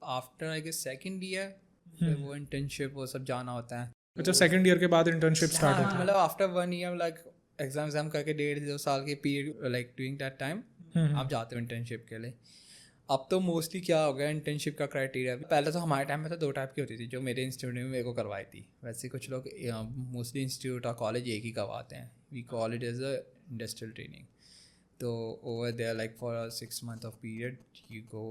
After I guess second year फिर वो internship वो सब जाना होता है। अच्छा, सेकंड ईयर के बाद इंटर्नशिप स्टार्ट होती है? मतलब आफ्टर 1 ईयर लाइक एग्जाम करके 1.5-2 साल के period like doing that time आप जाते हो इंटर्नशिप के लिए। अब तो मोस्टली क्या हो गया इंटर्नशिप का क्राइटेरिया, पहले तो हमारे टाइम में तो 2 टाइप की होती थी जो मेरे इंस्टीट्यूट में मेरे को करवाई थी। वैसे कुछ लोग मोस्टली इंस्टीट्यूट और कॉलेज एक ही करवाते हैं, we call it as a industrial training. तो over there like for a 6 month of period you go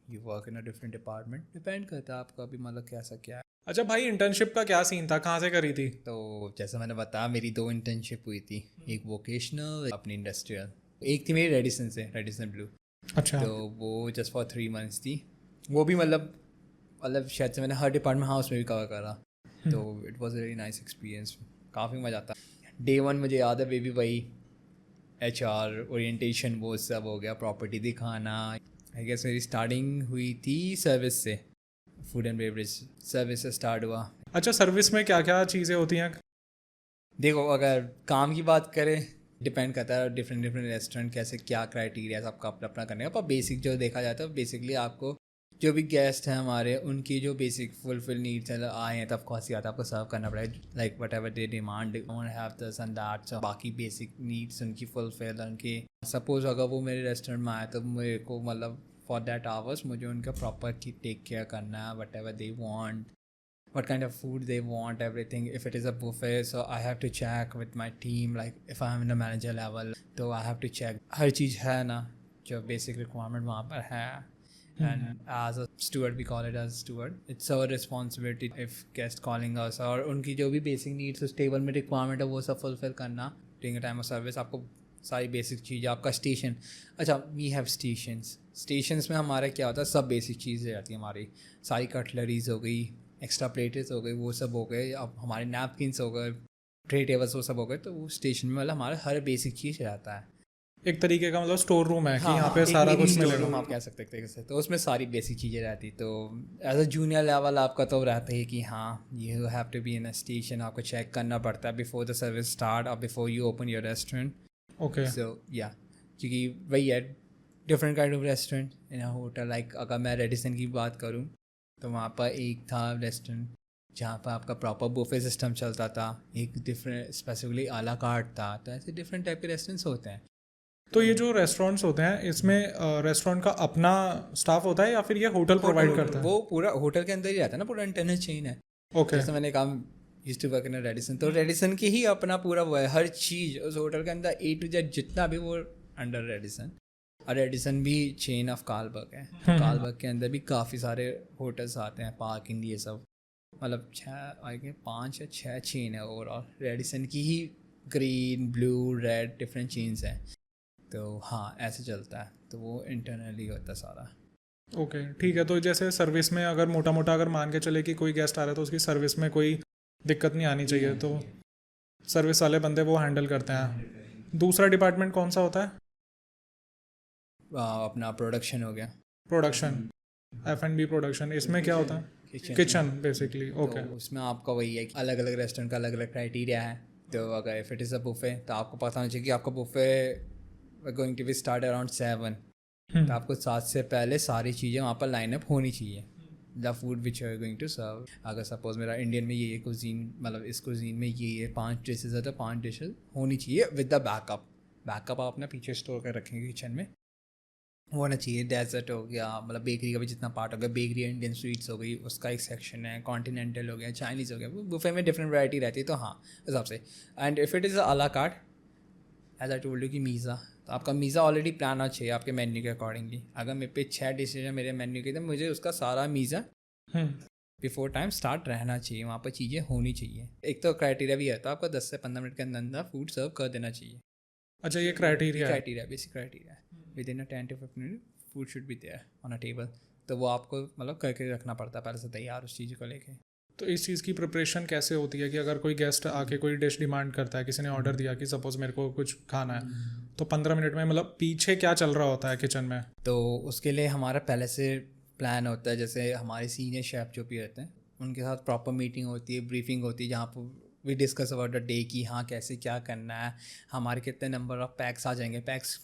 you work in a different department, depend करता है आपका भी मतलब कैसा क्या है। अच्छा भाई, इंटर्नशिप का क्या सीन था, कहाँ से करी थी? तो जैसे मैंने बताया मेरी 2 इंटर्नशिप हुई थी, एक वोकेशनल अपनी इंडस्ट्रियल, एक थी मेरी रेडिसन से, रेडिसन ब्लू। अच्छा। तो वो जस्ट फॉर 3 months थी। वो भी मतलब शायद से मैंने हर डिपार्टमेंट हाउस में भी कवर करा। तो it was very nice experience, काफ़ी मज़ा आता। Day 1 मुझे याद है बेबी वही HR ओरिएंटेशन वो सब हो गया, प्रॉपर्टी दिखाना। आई गेस मेरी स्टार्टिंग हुई थी सर्विस से, फूड एंड बेवरेज सर्विस से स्टार्ट हुआ। अच्छा, सर्विस में क्या क्या चीज़ें होती हैं? देखो अगर काम की बात करें डिपेंड करता है डिफरेंट रेस्टोरेंट कैसे क्या क्राइटेरिया सबका अपना अपना करने का, पर बेसिक जो देखा जाता है बेसिकली आपको जो भी गेस्ट हैं हमारे उनकी जो बेसिक फुलफिल नीड्स है आए हैं तब कौन सी आता है आपको सर्व करना पड़ेगा, like whatever they demand don't have this and that. So बाकी बेसिक नीड्स उनकी फुलफिल, उनके सपोज अगर वो मेरे रेस्टोरेंट में आए तो मेरे को मतलब फॉर दैट आवर्स मुझे उनका प्रॉपर टेक केयर करना है, what ever they want, what kind of food they want, everything. If it is a buffet, so I have to check with my team, like if I'm in the manager level तो I have to check हर चीज़ है ना जो basic requirement वहाँ पर है। And as a steward, we call it as steward, it's our responsibility if guest calling us और उनकी जो भी basic needs उस टेबल में requirement है वो सब fulfill करना during a time of service। आपको सारी बेसिक चीज़ आपका स्टेशन, अच्छा वी हैव स्टेशंस में हमारा क्या होता है सब बेसिक चीज़ें रहती हैं हमारी, सारी कटलरीज हो गई, एक्स्ट्रा प्लेटेस हो गई, वो सब हो गए, अब हमारे नैपकिन्स हो गए, ट्रे टेबल्स वो सब हो गए। तो वो स्टेशन में मतलब हमारा हर बेसिक चीज़ रहता है। एक तरीके का मतलब स्टोर रूम है कि यहाँ पे एक सारा mini कुछ store मिलेगा। room आप कह सकते हैं से, तो उसमें सारी बेसिक चीज़ें रहती। तो एज अ जूनियर लेवल आपका तो रहता है कि हाँ you have to be in a station, आपको चेक करना पड़ता है बिफोर द सर्विस स्टार्ट और before you open your restaurant. Okay. So या क्योंकि वही है different kind of restaurant in a hotel. Like अगर मैं रेडिसन की बात करूँ तो वहाँ पर एक था रेस्टोरेंट जहाँ पर आपका प्रॉपर बुफे सिस्टम चलता था, एक डिफरेंट स्पेसिफिकली आला कार्ट था। तो ऐसे डिफरेंट टाइप के रेस्टोरेंट्स होते हैं। तो ये जो रेस्टोरेंट्स होते हैं इसमें रेस्टोरेंट का अपना स्टाफ होता है या फिर ये होटल प्रोवाइड करता है? वो पूरा होटल के अंदर ही रहता है ना, पूरा इंटरनल चेन है। ओके। जैसे मैंने कहा used to work in Radisson, तो रेडिसन की ही अपना पूरा वो है, हर चीज़ उस होटल के अंदर A to Z जितना भी वो अंडर रेडिसन। और रेडिसन भी चेन ऑफ कार्लबर्ग है, तो कार्लबर्ग के अंदर भी काफ़ी सारे होटल्स आते हैं, पार्किंग ये सब, मतलब 5 या 6 चेन है ओवरऑल रेडिसन की ही, green blue red different chains हैं। तो हाँ ऐसे चलता है, तो वो इंटरनली होता है सारा। ओके ठीक है। तो जैसे सर्विस में अगर मोटा मोटा अगर मान के चले कि कोई गेस्ट आ रहा है तो उसकी सर्विस में कोई दिक्कत नहीं आनी चाहिए, तो सर्विस वाले बंदे वो हैंडल करते हैं। दूसरा डिपार्टमेंट कौन सा होता है? अपना प्रोडक्शन हो गया, प्रोडक्शन, F&B प्रोडक्शन, इसमें क्या होता है? Kitchen basically. ओके। तो उसमें आपका वही है कि अलग अलग रेस्टोरेंट का अलग अलग क्राइटेरिया है। तो अगर if it is a buffet तो आपको पता होना चाहिए कि आपका buffet going to be start around 7, तो आपको 7 से पहले सारी चीज़ें वहाँ पर लाइनअप होनी चाहिए, the food which you are going to serve. अगर सपोज मेरा इंडियन में ये कुजीन, मतलब इस कुजीन में ये 5 डिशेज है तो 5 डिशेज होनी चाहिए विद द बैकअप आप अपना पीछे स्टोर कर रखेंगे किचन में, होना चाहिए। डेजर्ट हो गया, मतलब बेकरी का भी जितना पार्ट हो गया, बेकरी इंडियन स्वीट्स हो गई उसका एक सेक्शन है, कॉन्टिनेंटल हो गया, चाइनीज़ हो गया, बुफे में डिफरेंट वैरायटी रहती है। तो हाँ उस हिसाब से। And if it is a la carte as I told you कि मीज़ा, तो आपका मीज़ा ऑलरेडी प्लान होना चाहिए आपके मेन्यू के अकॉर्डिंगली। अगर मेरे पे 6 डिशेज है मेरे मेन्यू के, तो मुझे उसका सारा मीज़ा बिफोर टाइम स्टार्ट रहना चाहिए, वहाँ पर चीज़ें होनी चाहिए। एक तो क्राइटेरिया भी है, तो आपको 10 से 15 मिनट के अंदर अंदर फूड सर्व कर देना चाहिए। अच्छा, ये क्राइटेरिया है? बेसिक क्राइटेरिया है, within 10 to 15 minute food should be there on a table. तो वो आपको मतलब करके रखना पड़ता है पहले से तैयार उस चीज़ को लेके। तो इस चीज़ की प्रिपरेशन कैसे होती है कि अगर कोई गेस्ट आके कोई डिश डिमांड करता है, किसी ने ऑर्डर दिया कि सपोज मेरे को कुछ खाना है, तो 15 मिनट में मतलब पीछे क्या चल रहा होता है किचन में? तो उसके लिए हमारा पहले से प्लान होता है, जैसे हमारे सीनियर शेफ जो भी रहते हैं उनके साथ प्रॉपर मीटिंग होती है, ब्रीफिंग होती है, जहाँ पर we discuss about the day कि हाँ कैसे क्या करना है, हमारे कितने नंबर ऑफ पैक्स आ जाएंगे, PACS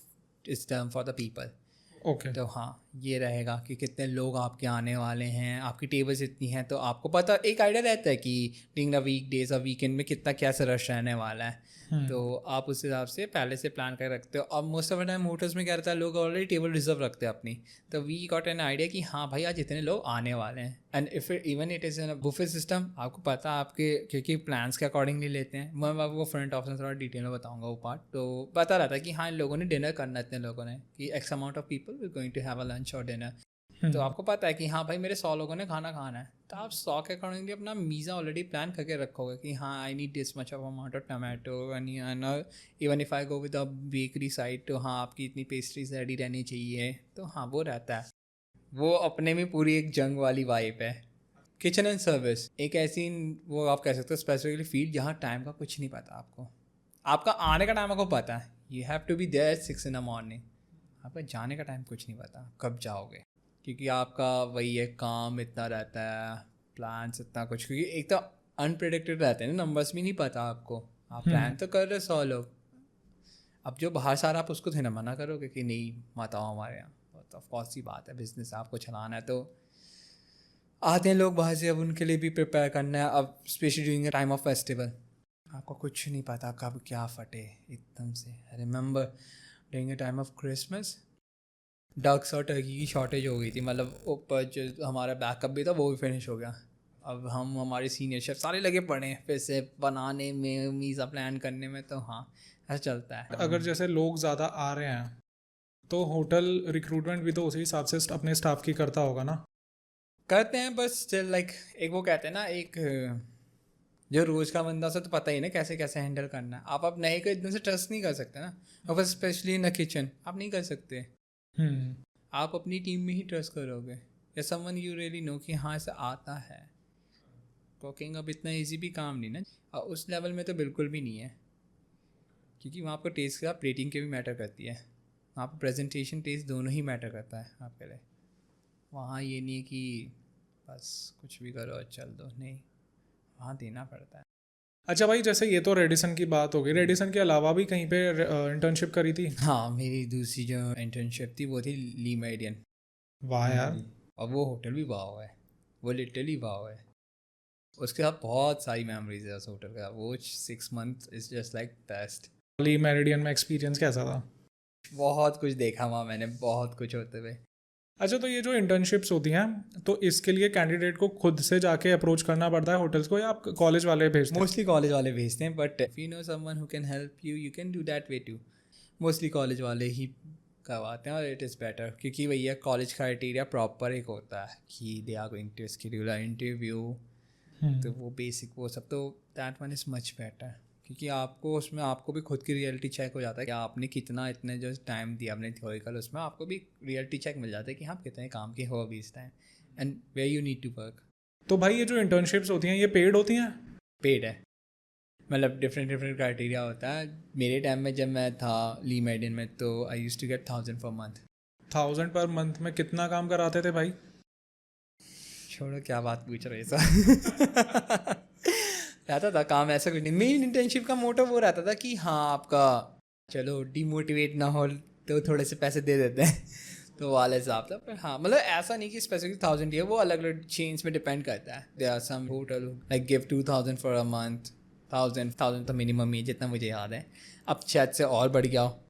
is term for the people. Okay. तो हाँ ये रहेगा कि कितने लोग आपके आने वाले हैं, आपकी टेबल्स इतनी हैं, तो आपको पता एक आइडिया रहता है कि ड्यूरिंग द वीक डेज और वीकेंड में कितना कैसे रश रहने वाला है। तो आप उस हिसाब से पहले से प्लान कर रखते हो। अब most of the time hotels में क्या रहता है, लोग ऑलरेडी टेबल रिजर्व रखते हैं अपनी, तो वी गॉट एन आइडिया कि हाँ भाई आज इतने लोग आने वाले हैं। And if even it is in buffet system, आपको पता है आपके क्योंकि प्लान्स के अकॉर्डिंगली लेते हैं। मैं आपको फ्रंट ऑफिस में थोड़ा डिटेल में बताऊंगा वो पार्ट। तो पता रहता है कि हाँ इन लोगों ने डिनर करना है, इतने लोगों ने कि X amount of people we going to have a lunch और डिनर। तो आपको पता है कि हाँ भाई मेरे 100 लोगों ने खाना खाना है, तो आप 100 के अकॉर्डिंगली अपना मीज़ा ऑलरेडी प्लान करके रखोगे कि हाँ I need this much of amount of tomato and even if I go with a bakery side, तो हाँ आपकी इतनी पेस्ट्रीज रेडी रहनी चाहिए। तो हाँ वो रहता है, वो अपने में पूरी एक जंग वाली वाइब है। किचन एंड सर्विस एक ऐसी, वो आप कह सकते हो स्पेसिफिकली फील्ड जहाँ टाइम का कुछ नहीं पता आपको। आपका आने का टाइम आपको पता है, you have to be there 6 in the morning। आपका जाने का टाइम कुछ नहीं पता कब जाओगे, क्योंकि आपका वही है काम इतना रहता है, प्लान्स इतना कुछ, क्योंकि एक तो अनप्रिडिक्टेड रहते हैं ना, नंबर्स भी नहीं पता आपको। आप प्लान तो कर रहे 100 लोग, अब जो बाहर सारा आप उसको थे ना मना करोगे कि नहीं मत आओ हमारे यहाँ, तो ऑफकोर्स सी बात है, बिजनेस आपको चलाना है। तो आते हैं लोग बाहर से, अब उनके लिए भी प्रिपेयर करना है। अब specially during time of festival आपको कुछ नहीं पता कब क्या फटे एकदम से। Remember during time of Christmas ducks और टर्की की शॉर्टेज हो गई थी, मतलब ऊपर जो हमारा बैकअप भी था वो भी फिनिश हो गया। अब हम हमारे सीनियर शेफ सारे लगे पड़े हैं फिर से बनाने में, मीज़ा प्लान करने में। तो हाँ ऐसा चलता है। अगर जैसे लोग ज़्यादा आ रहे हैं तो होटल रिक्रूटमेंट भी तो उसी हिसाब से अपने स्टाफ की करता होगा ना। करते हैं, बस स्टिल लाइक एक वो कहते हैं ना, एक जो रोज़ का बंदा, से तो पता ही ना कैसे कैसे हैंडल करना है। आप नए को एकदम से ट्रस्ट नहीं कर सकते ना, और बस स्पेशली इन द किचन आप नहीं कर सकते। आप अपनी टीम में ही ट्रस्ट करोगे या समवन यू रियली नो कि हाँ ऐसा आता है। कुकिंग अब इतना इजी भी काम नहीं ना, और उस लेवल में तो बिल्कुल भी नहीं है, क्योंकि वहाँ आपको टेस्ट का प्लेटिंग के भी मैटर करती है, वहाँ पर प्रेजेंटेशन टेस्ट दोनों ही मैटर करता है आपके लिए। वहाँ ये नहीं है कि बस कुछ भी करो और चल दो, नहीं, वहाँ देना पड़ता है। अच्छा भाई, जैसे ये तो रेडिसन की बात हो गई, रेडिसन के अलावा भी कहीं पे इंटर्नशिप करी थी? हाँ मेरी दूसरी जो इंटर्नशिप थी वो थी ली मेरिडियन। वाह यार। और वो होटल भी वाव है, वो लिटरली वाव है। उसके साथ बहुत सारी मेमोरीज है उस होटल का। वो 6 months is just like best. Lee meridian में एक्सपीरियंस कैसा था? बहुत कुछ देखा वहाँ मैंने, बहुत कुछ होते हुए। अच्छा, तो ये जो इंटर्नशिप्स होती हैं तो इसके लिए कैंडिडेट को खुद से जाके अप्रोच करना पड़ता है होटल्स को, या आप कॉलेज वाले भेजते हैं? मोस्टली कॉलेज वाले भेजते हैं, but if you know someone who can help you, you can do that way too. Mostly college वाले ही करवाते हैं, और इट इज़ बेटर, क्योंकि भैया कॉलेज क्राइटेरिया प्रॉपर एक होता है कि they are going to schedule a interview. तो वो बेसिक वो सब, तो that one is much better, क्योंकि आपको उसमें आपको भी खुद की रियलिटी चेक हो जाता है कि आपने कितना इतने जो टाइम दिया अपने थ्योरिकल, उसमें आपको भी रियलिटी चेक मिल जाता है कि आप कितने काम के हो अभी इस time and where you need to work. तो भाई ये जो इंटर्नशिप्स होती हैं ये पेड होती हैं? पेड है, मतलब डिफरेंट क्राइटेरिया होता है। मेरे टाइम में जब मैं था ली मेडियन में, तो आई use to get 1000 per month. 1000 per month में कितना काम कराते थे भाई? छोड़ो क्या बात पूछ रहे सर। रहता था काम, ऐसा कुछ नहीं। मेन इंटर्नशिप का मोटो वो रहता था कि हाँ आपका चलो डिमोटिवेट ना हो तो थोड़े से पैसे दे देते हैं। तो वाले हिसाब था, पर हाँ मतलब ऐसा नहीं कि स्पेसिफिक 1000 ही है, वो अलग अलग चेन्स में डिपेंड करता है। There are some hotel like give 2000 for a month, 1000 तो मिनिमम ही है जितना मुझे याद है। अब शायद से और बढ़ गया हो,